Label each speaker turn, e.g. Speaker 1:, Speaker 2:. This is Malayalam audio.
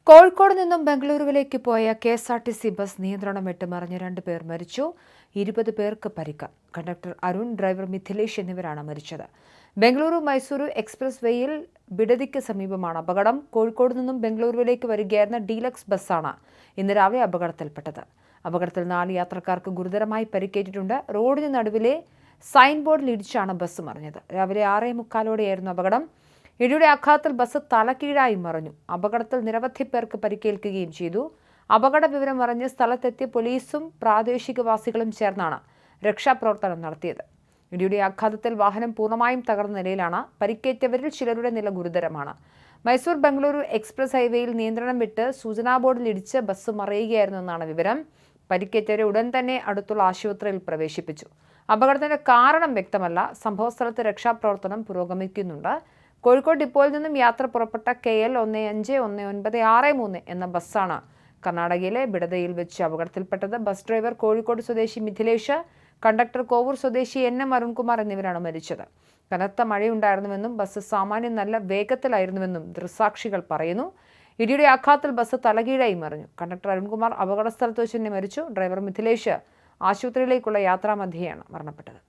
Speaker 1: കോഴിക്കോട് നിന്നും ബംഗളൂരുവിലേക്ക് പോയ കെഎസ്ആർടിസി ബസ് നിയന്ത്രണം വിട്ട് മറിഞ്ഞ് 2 പേർ മരിച്ചു. 20 പേർക്ക് പരിക്ക്. കണ്ടക്ടർ അരുൺ, ഡ്രൈവർ മിഥിലേഷ് എന്നിവരാണ് മരിച്ചത്. ബംഗളൂരു മൈസൂരു എക്സ്പ്രസ് വേയിൽ ബിഡദിക്ക് സമീപമാണ് അപകടം. കോഴിക്കോട് നിന്നും ബംഗളൂരുവിലേക്ക് വരികയായിരുന്ന ഡീലക്സ് ബസ്സാണ് ഇന്ന് രാവിലെ അപകടത്തിൽപ്പെട്ടത്. അപകടത്തിൽ 4 യാത്രക്കാർക്ക് ഗുരുതരമായി പരിക്കേറ്റിട്ടുണ്ട്. റോഡിന് നടുവിലെ സൈൻ ബോർഡിൽ ഇടിച്ചാണ് ബസ് മറിഞ്ഞത്. രാവിലെ 6:45 അപകടം. ഇടിയുടെ ആഘാതത്തിൽ ബസ് തലകീഴായി മറിഞ്ഞു. അപകടത്തിൽ നിരവധി പേർക്ക് പരിക്കേൽക്കുകയും ചെയ്തു. അപകട വിവരം അറിഞ്ഞ് സ്ഥലത്തെത്തിയ പോലീസും പ്രാദേശികവാസികളും ചേർന്നാണ് രക്ഷാപ്രവർത്തനം നടത്തിയത്. ഇടിയുടെ ആഘാതത്തിൽ വാഹനം പൂർണ്ണമായും തകർന്ന നിലയിലാണ്. പരിക്കേറ്റവരിൽ ചിലരുടെ നില ഗുരുതരമാണ്. മൈസൂർ ബംഗളൂരു എക്സ്പ്രസ് ഹൈവേയിൽ നിയന്ത്രണം വിട്ട് സൂചനാ ബോർഡിൽ ഇടിച്ച് ബസ് മറിയുകയായിരുന്നെന്നാണ് വിവരം. പരിക്കേറ്റവരെ ഉടൻ തന്നെ അടുത്തുള്ള ആശുപത്രിയിൽ പ്രവേശിപ്പിച്ചു. അപകടത്തിന്റെ കാരണം വ്യക്തമല്ല. സംഭവസ്ഥലത്ത് രക്ഷാപ്രവർത്തനം പുരോഗമിക്കുന്നുണ്ട്. കോഴിക്കോട് ഡിപ്പോയിൽ നിന്നും യാത്ര പുറപ്പെട്ട KL 151963 എന്ന ബസ്സാണ് കർണാടകയിലെ ബിഡദയിൽ വെച്ച് അപകടത്തിൽപ്പെട്ടത്. ബസ് ഡ്രൈവർ കോഴിക്കോട് സ്വദേശി മിഥിലേഷ്, കണ്ടക്ടർ കോവൂർ സ്വദേശി NM അരുൺകുമാർ എന്നിവരാണ് മരിച്ചത്. കനത്ത മഴയുണ്ടായിരുന്നുവെന്നും ബസ് സാമാന്യം നല്ല വേഗത്തിലായിരുന്നുവെന്നും ദൃക്സാക്ഷികൾ പറയുന്നു. ഇടിയുടെ ആഘാതത്തിൽ ബസ് തലകീഴായി മറിഞ്ഞു. കണ്ടക്ടർ അരുൺകുമാർ അപകടസ്ഥലത്ത് വെച്ച് തന്നെ മരിച്ചു. ഡ്രൈവർ മിഥിലേഷ് ആശുപത്രിയിലേക്കുള്ള യാത്രാമധ്യേയാണ് മരണപ്പെട്ടത്.